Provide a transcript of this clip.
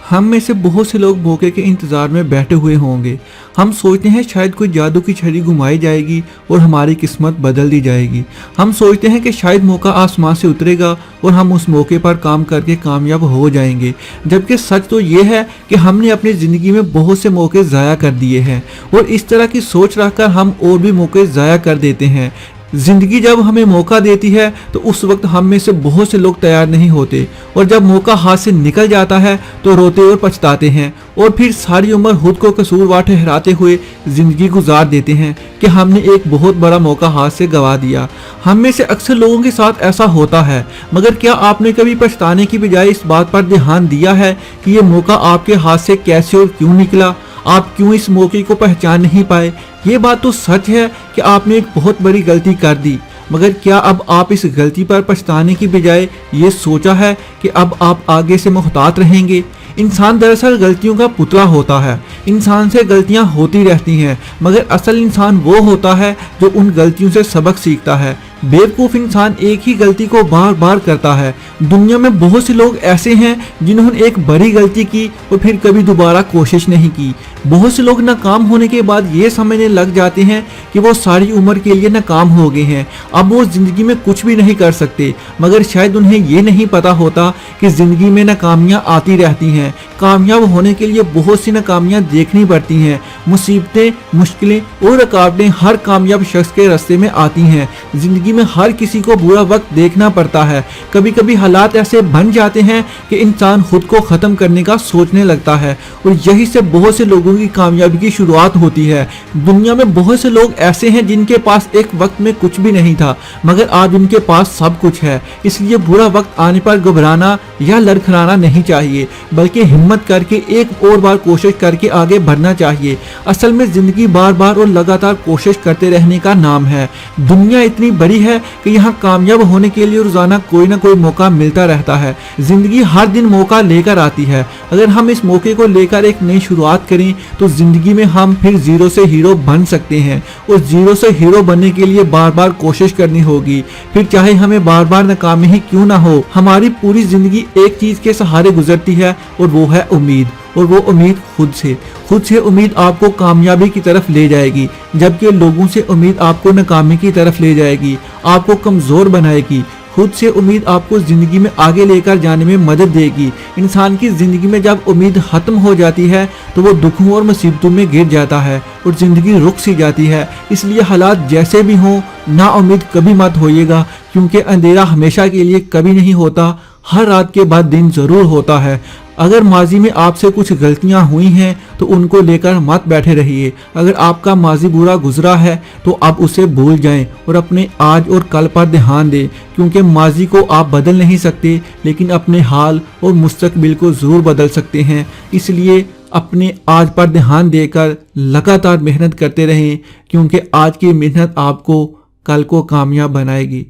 हम में से बहुत से लोग मौके के इंतज़ार में बैठे हुए होंगे। हम सोचते हैं शायद कोई जादू की छड़ी घुमाई जाएगी और हमारी किस्मत बदल दी जाएगी। हम सोचते हैं कि शायद मौका आसमान से उतरेगा और हम उस मौके पर काम करके कामयाब हो जाएंगे। जबकि सच तो ये है कि हमने अपनी ज़िंदगी में बहुत से मौके ज़ाया कर दिए हैं और इस तरह की सोच रखकर हम और भी मौके ज़ाया कर देते हैं। ज़िंदगी जब हमें मौका देती है तो उस वक्त हम में से बहुत से लोग तैयार नहीं होते और जब मौका हाथ से निकल जाता है तो रोते और पछताते हैं और फिर सारी उम्र खुद को कसूरवार ठहराते हुए ज़िंदगी गुजार देते हैं कि हमने एक बहुत बड़ा मौका हाथ से गंवा दिया। हम में से अक्सर लोगों के साथ ऐसा होता है, मगर क्या आपने कभी पछताने की बजाय इस बात पर ध्यान दिया है कि ये मौका आपके हाथ से कैसे और क्यों निकला? आप क्यों इस मौके को पहचान नहीं पाए? ये बात तो सच है कि आपने एक बहुत बड़ी गलती कर दी, मगर क्या अब आप इस गलती पर पछताने की बजाय ये सोचा है कि अब आप आगे से मुहतात रहेंगे? इंसान दरअसल गलतियों का पुतला होता है। इंसान से गलतियां होती रहती हैं, मगर असल इंसान वो होता है जो उन गलतियों से सबक सीखता है। बेवकूफ़ इंसान एक ही गलती को बार बार करता है। दुनिया में बहुत से लोग ऐसे हैं जिन्होंने एक बड़ी गलती की और फिर कभी दोबारा कोशिश नहीं की। बहुत से लोग नाकाम होने के बाद ये समझने लग जाते हैं कि वो सारी उम्र के लिए नाकाम हो गए हैं, अब वो ज़िंदगी में कुछ भी नहीं कर सकते। मगर शायद उन्हें ये नहीं पता होता कि ज़िंदगी में नाकामियाँ आती रहती हैं। कामयाब होने के लिए बहुत सी नाकामियाँ देखनी पड़ती हैं। मुसीबतें, मुश्किलें और रुकावटें हर कामयाब शख्स के रास्ते में आती हैं। ज़िंदगी में हर किसी को बुरा वक्त देखना पड़ता है। कभी कभी हालात ऐसे बन जाते हैं कि इंसान खुद को ख़त्म करने का सोचने लगता है और यही से बहुत से लोगों की कामयाबी की शुरुआत होती है। दुनिया में बहुत से लोग ऐसे हैं जिनके पास एक वक्त में कुछ भी नहीं था, मगर आज उनके पास सब कुछ है। इसलिए बुरा वक्त आने पर घबराना या लड़खड़ाना नहीं चाहिए, बल्कि हिम्मत करके एक और बार कोशिश करके आगे बढ़ना चाहिए। असल में ज़िंदगी बार बार और लगातार कोशिश करते रहने का नाम है। दुनिया इतनी बड़ी है कि यहाँ कामयाब होने के लिए रोजाना कोई ना कोई मौका मिलता रहता है। ज़िंदगी हर दिन मौका लेकर आती है। अगर हम इस मौके को लेकर एक नई शुरुआत करें तो ज़िंदगी में हम फिर ज़ीरो से हीरो बन सकते हैं। और ज़ीरो से हीरो बनने के लिए बार बार कोशिश करनी होगी, फिर चाहे हमें बार बार नाकामी ही क्यों ना हो। हमारी पूरी ज़िंदगी एक चीज़ के सहारे गुजरती है और वो है उम्मीद। और वो उम्मीद खुद से उम्मीद आपको कामयाबी की तरफ ले जाएगी, जबकि लोगों से उम्मीद आपको नाकामी की तरफ ले जाएगी, आपको कमज़ोर बनाएगी। खुद से उम्मीद आपको ज़िंदगी में आगे लेकर जाने में मदद देगी। इंसान की ज़िंदगी में जब उम्मीद ख़त्म हो जाती है तो वो दुखों और मुसीबतों में गिर जाता है और ज़िंदगी रुक सी जाती है। इसलिए हालात जैसे भी हों, ना उम्मीद कभी मत होइएगा, क्योंकि अंधेरा हमेशा के लिए कभी नहीं होता। हर रात के बाद दिन ज़रूर होता है। अगर माजी में आपसे कुछ गलतियां हुई हैं तो उनको लेकर मत बैठे रहिए। अगर आपका माजी बुरा गुजरा है तो अब उसे भूल जाएं और अपने आज और कल पर ध्यान दें, क्योंकि माजी को आप बदल नहीं सकते, लेकिन अपने हाल और मुस्तकबिल को ज़रूर बदल सकते हैं। इसलिए अपने आज पर ध्यान देकर लगातार मेहनत करते रहें, क्योंकि आज की मेहनत आपको कल को कामयाब बनाएगी।